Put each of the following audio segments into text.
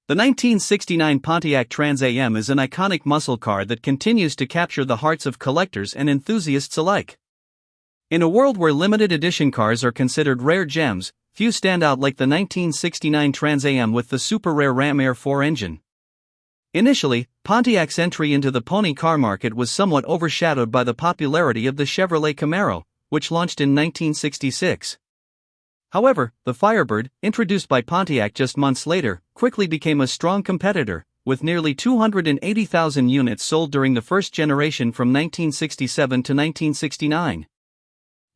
The 1969 Pontiac Trans Am is an iconic muscle car that continues to capture the hearts of collectors and enthusiasts alike. In a world where limited edition cars are considered rare gems, few stand out like the 1969 Trans Am with the super-rare Ram Air 4 engine. Initially, Pontiac's entry into the pony car market was somewhat overshadowed by the popularity of the Chevrolet Camaro, which launched in 1966. However, the Firebird, introduced by Pontiac just months later, quickly became a strong competitor, with nearly 280,000 units sold during the first generation from 1967 to 1969.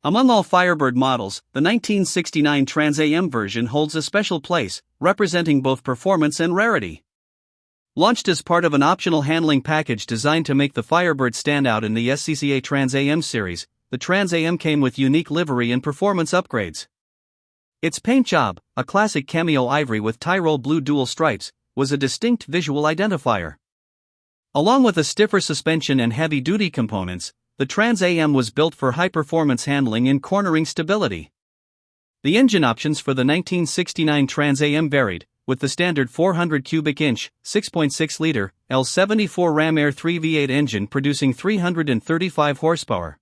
Among all Firebird models, the 1969 Trans Am version holds a special place, representing both performance and rarity. Launched as part of an optional handling package designed to make the Firebird stand out in the SCCA Trans Am series, the Trans Am came with unique livery and performance upgrades. Its paint job, a classic Cameo Ivory with Tyrol Blue dual stripes, was a distinct visual identifier. Along with a stiffer suspension and heavy-duty components, the Trans Am was built for high-performance handling and cornering stability. The engine options for the 1969 Trans Am varied, with the standard 400 cubic inch, 6.6-liter, L74 Ram Air 3 V8 engine producing 335 horsepower.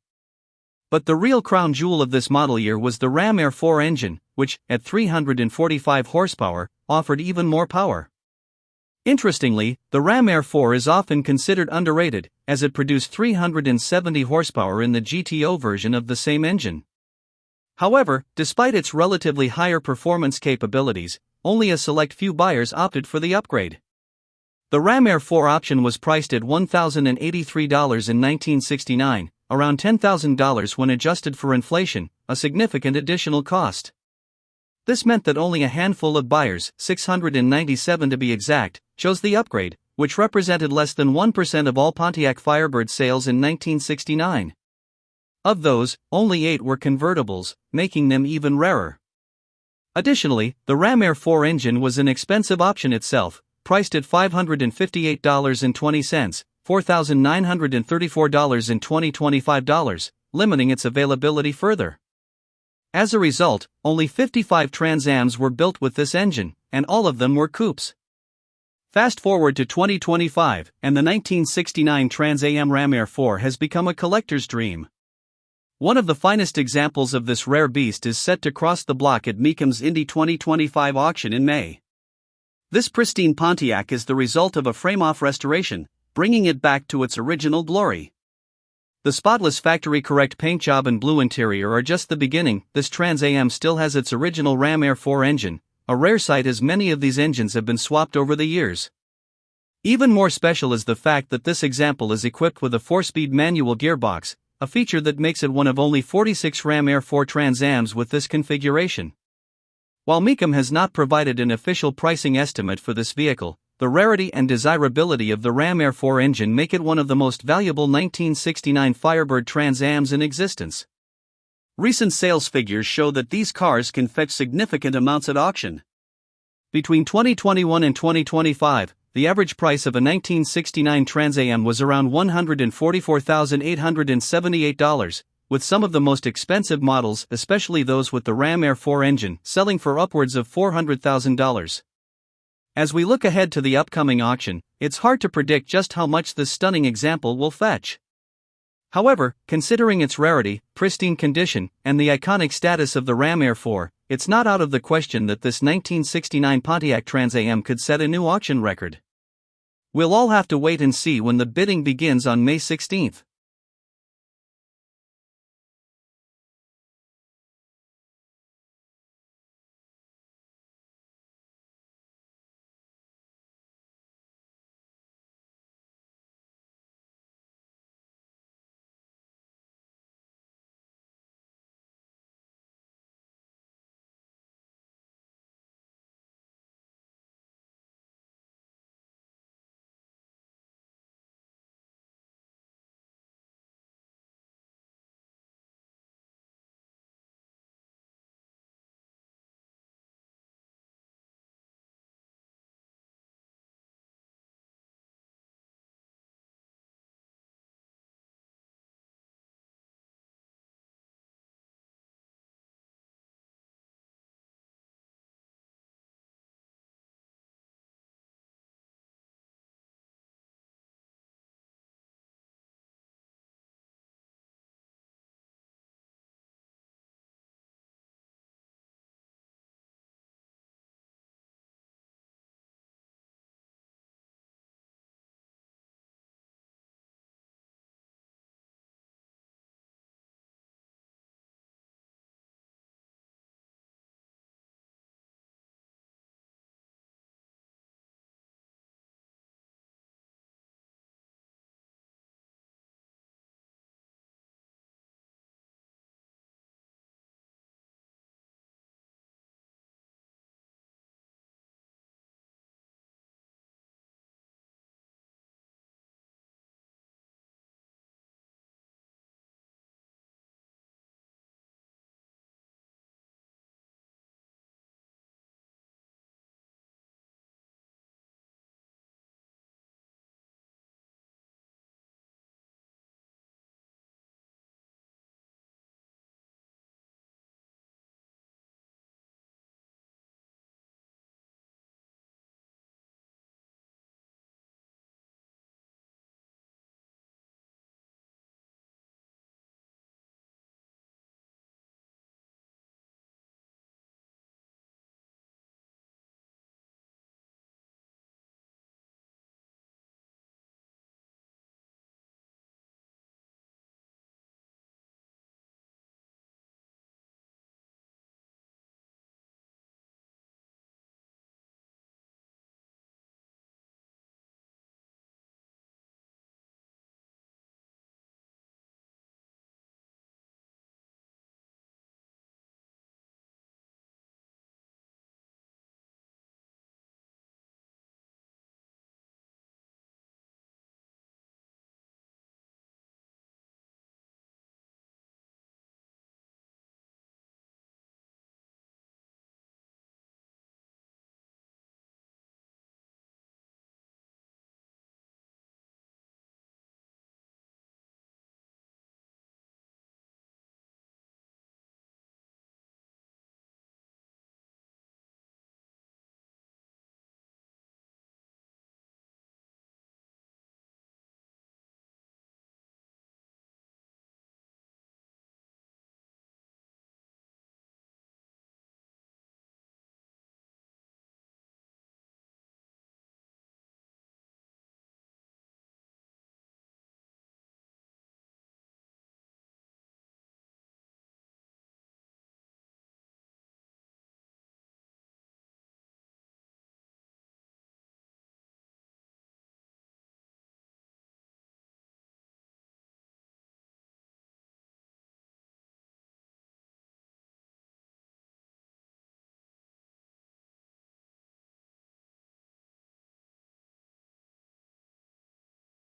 But the real crown jewel of this model year was the Ram Air 4 engine, which, at 345 horsepower, offered even more power. Interestingly, the Ram Air 4 is often considered underrated, as it produced 370 horsepower in the GTO version of the same engine. However, despite its relatively higher performance capabilities, only a select few buyers opted for the upgrade. The Ram Air 4 option was priced at $1,083 in 1969, around $10,000 when adjusted for inflation, a significant additional cost. This meant that only a handful of buyers, 697 to be exact, chose the upgrade, which represented less than 1% of all Pontiac Firebird sales in 1969. Of those, only 8 were convertibles, making them even rarer. Additionally, the Ram Air 4 engine was an expensive option itself, priced at $558.20, $4,934 in 2025, limiting its availability further. As a result, only 55 Trans Ams were built with this engine, and all of them were coupes. Fast forward to 2025, and the 1969 Trans Am Ram Air 4 has become a collector's dream. One of the finest examples of this rare beast is set to cross the block at Mecum's Indy 2025 auction in May. This pristine Pontiac is the result of a frame-off restoration, bringing it back to its original glory. The spotless factory-correct paint job and blue interior are just the beginning. This Trans Am still has its original Ram Air 4 engine, a rare sight as many of these engines have been swapped over the years. Even more special is the fact that this example is equipped with a 4-speed manual gearbox, a feature that makes it one of only 46 Ram Air 4 Trans Ams with this configuration. While Mecum has not provided an official pricing estimate for this vehicle, the rarity and desirability of the Ram Air 4 engine make it one of the most valuable 1969 Firebird Trans Ams in existence. Recent sales figures show that these cars can fetch significant amounts at auction. Between 2021 and 2025, the average price of a 1969 Trans Am was around $144,878, with some of the most expensive models, especially those with the Ram Air 4 engine, selling for upwards of $400,000. As we look ahead to the upcoming auction, it's hard to predict just how much this stunning example will fetch. However, considering its rarity, pristine condition, and the iconic status of the Ram Air 4, it's not out of the question that this 1969 Pontiac Trans Am could set a new auction record. We'll all have to wait and see when the bidding begins on May 16th.